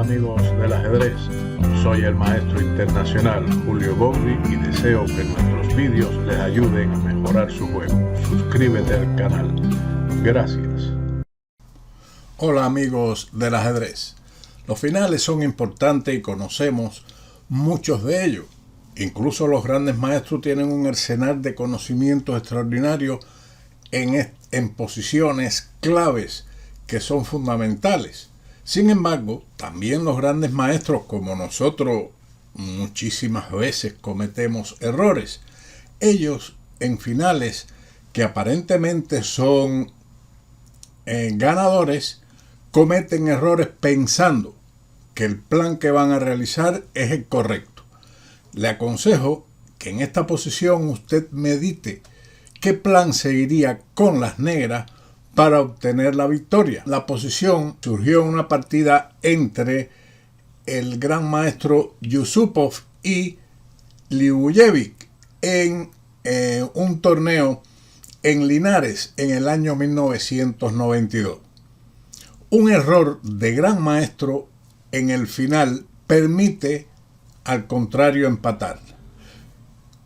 amigos del ajedrez, soy el maestro internacional Julio Bogli y deseo que nuestros vídeos les ayuden a mejorar su juego. Suscríbete al canal. Gracias. Hola amigos del ajedrez. Los finales son importantes y conocemos muchos de ellos. Incluso los grandes maestros tienen un arsenal de conocimientos extraordinarios en posiciones claves que son fundamentales. Sin embargo, también los grandes maestros, como nosotros, muchísimas veces cometemos errores. Ellos, en finales que aparentemente son ganadores, cometen errores pensando que el plan que van a realizar es el correcto. Le aconsejo que en esta posición usted medite qué plan seguiría con las negras para obtener la victoria. La posición surgió en una partida entre el gran maestro Yusupov y Liubojevic en un torneo en Linares en el año 1992. Un error de gran maestro en el final permite al contrario empatar.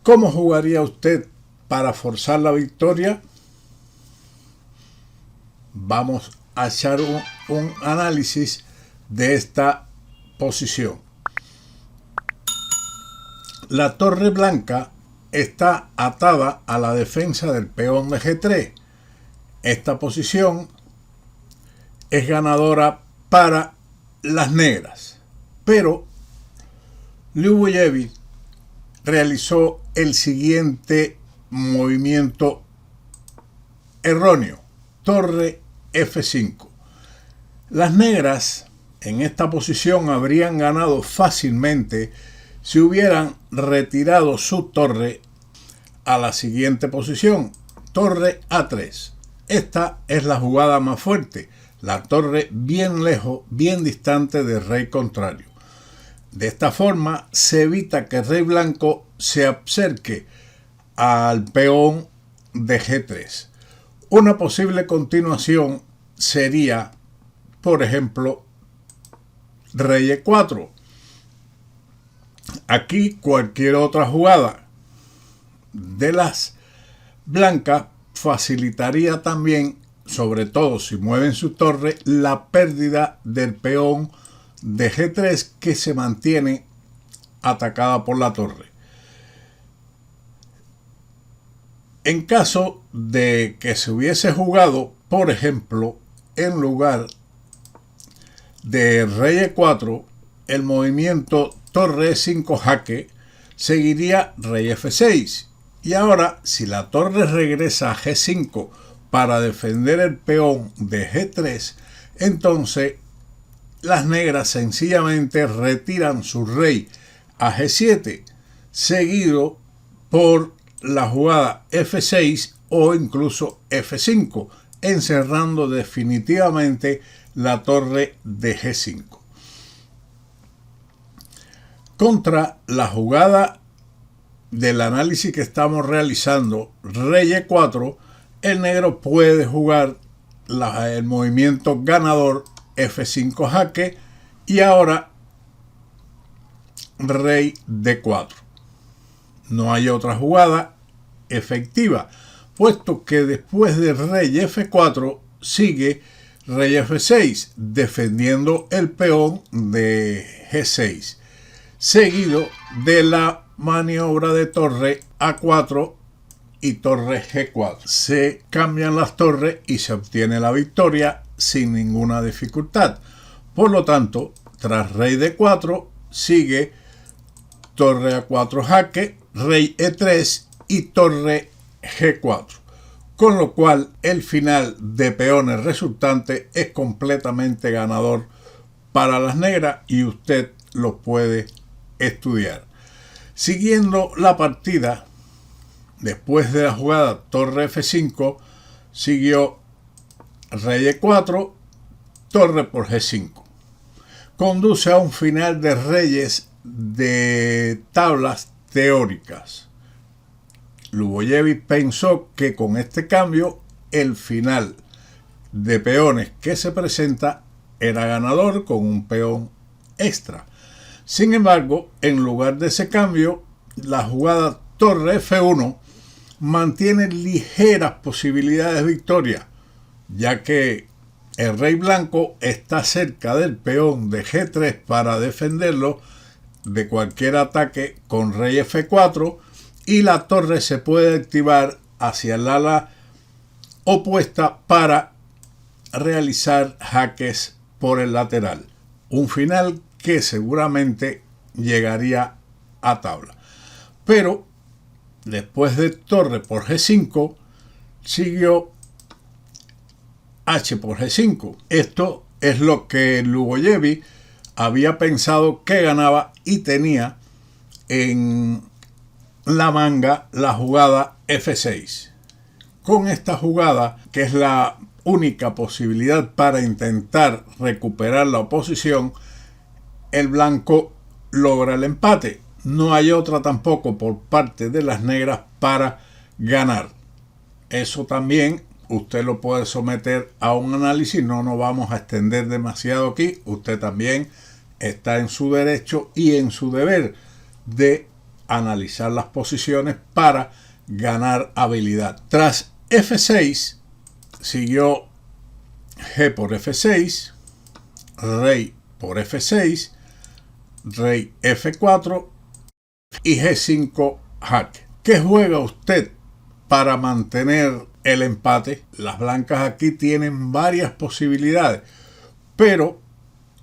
¿Cómo jugaría usted para forzar la victoria? Vamos a echar un análisis de esta posición. La torre blanca está atada a la defensa del peón de G3. Esta posición es ganadora para las negras, pero Liubojevic realizó el siguiente movimiento erróneo: torre F5. Las negras en esta posición habrían ganado fácilmente si hubieran retirado su torre a la siguiente posición, torre A3. Esta es la jugada más fuerte, la torre bien lejos, bien distante del rey contrario. De esta forma se evita que el rey blanco se acerque al peón de G3. Una posible continuación sería, por ejemplo, rey E4. Aquí cualquier otra jugada de las blancas facilitaría también, sobre todo si mueven su torre, la pérdida del peón de G3 que se mantiene atacada por la torre. En caso de que se hubiese jugado, por ejemplo, en lugar de rey E4, el movimiento torre E5 jaque, seguiría rey F6. Y ahora, si la torre regresa a G5 para defender el peón de G3, entonces las negras sencillamente retiran su rey a G7, seguido por la jugada F6 o incluso F5, encerrando definitivamente la torre de G5. Contra la jugada del análisis que estamos realizando, rey E4, el negro puede jugar el movimiento ganador F5 jaque y ahora rey D4. No hay otra jugada efectiva, puesto que después de rey F4 sigue rey F6, defendiendo el peón de G6, seguido de la maniobra de torre A4 y torre G4. Se cambian las torres y se obtiene la victoria sin ninguna dificultad. Por lo tanto, tras rey D4 sigue torre A4 jaque, rey E3 y torre G4. Con lo cual el final de peones resultante es completamente ganador para las negras y usted lo puede estudiar. Siguiendo la partida, después de la jugada torre F5, siguió rey E4, torre por G5. Conduce a un final de reyes de tablas teóricas. Liubojevic pensó que con este cambio el final de peones que se presenta era ganador con un peón extra. Sin embargo, en lugar de ese cambio, la jugada torre F1 mantiene ligeras posibilidades de victoria, ya que el rey blanco está cerca del peón de G3 para defenderlo de cualquier ataque con rey F4, y la torre se puede activar hacia el ala opuesta para realizar jaques por el lateral. Un final que seguramente llegaría a tabla. Pero después de torre por G5 siguió H por G5. Esto es lo que Lugojevic había pensado que ganaba y tenía en la manga la jugada F6. Con esta jugada, que es la única posibilidad para intentar recuperar la oposición, el blanco logra el empate. No hay otra tampoco por parte de las negras para ganar. Eso también usted lo puede someter a un análisis, no nos vamos a extender demasiado aquí. Usted también está en su derecho y en su deber de analizar las posiciones para ganar habilidad. Tras F6 siguió G por F6, rey por F6, rey F4 y G5 jaque. ¿Qué juega usted para mantener el empate? Las blancas aquí tienen varias posibilidades, pero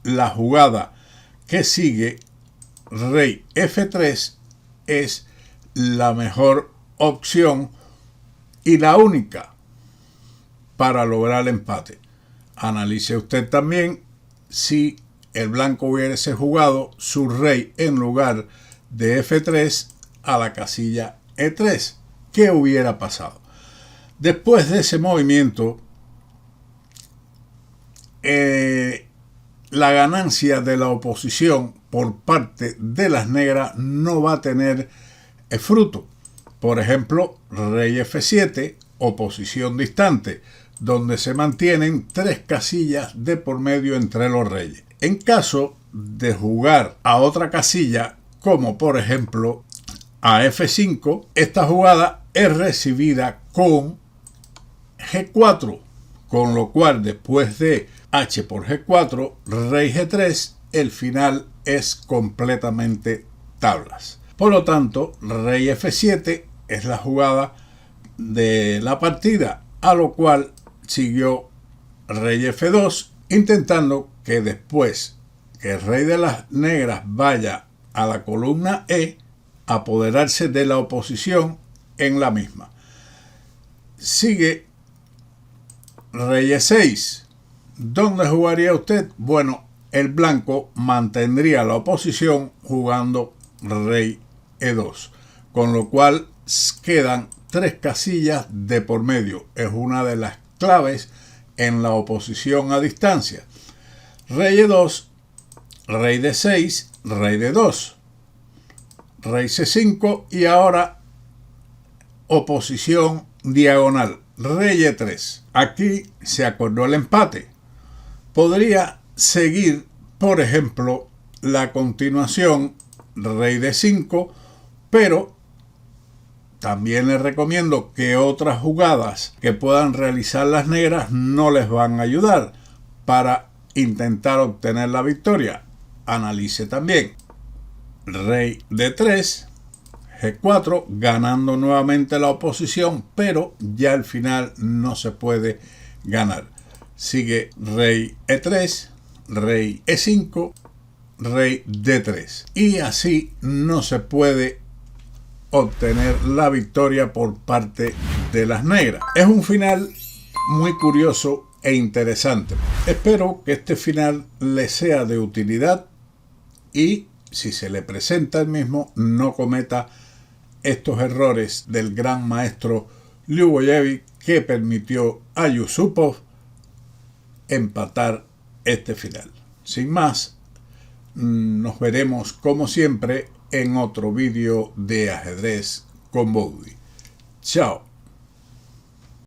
la jugada que sigue, rey F3, es la mejor opción y la única para lograr el empate. Analice usted también si el blanco hubiese jugado su rey en lugar de F3 a la casilla E3. ¿Qué hubiera pasado? Después de ese movimiento, la ganancia de la oposición por parte de las negras no va a tener fruto. Por ejemplo, rey F7, oposición distante, donde se mantienen 3 casillas de por medio entre los reyes. En caso de jugar a otra casilla, como por ejemplo a F5, esta jugada es recibida con G4, con lo cual después de H por G4, rey G3, el final es completamente tablas. Por lo tanto, rey F7 es la jugada de la partida, a lo cual siguió rey F2, intentando que después que el rey de las negras vaya a la columna E, apoderarse de la oposición en la misma. Sigue rey E6. ¿Dónde jugaría usted? Bueno, el blanco mantendría la oposición jugando rey E2, con lo cual quedan 3 casillas de por medio. Es una de las claves en la oposición a distancia. Rey E2, rey D6, rey D2, rey C5 y ahora oposición diagonal, rey E3. Aquí se acordó el empate. Podría seguir, por ejemplo, la continuación rey D5, pero también les recomiendo que otras jugadas que puedan realizar las negras no les van a ayudar para intentar obtener la victoria. Analice también rey D3, G4, ganando nuevamente la oposición, pero ya al final no se puede ganar. Sigue rey E3, rey E5, rey D3. Y así no se puede obtener la victoria por parte de las negras. Es un final muy curioso e interesante. Espero que este final le sea de utilidad y si se le presenta el mismo, no cometa estos errores del gran maestro Lugojevic, que permitió a Yusupov empatar este final. Sin más, nos veremos como siempre en otro vídeo de ajedrez con Bowdy. Chao.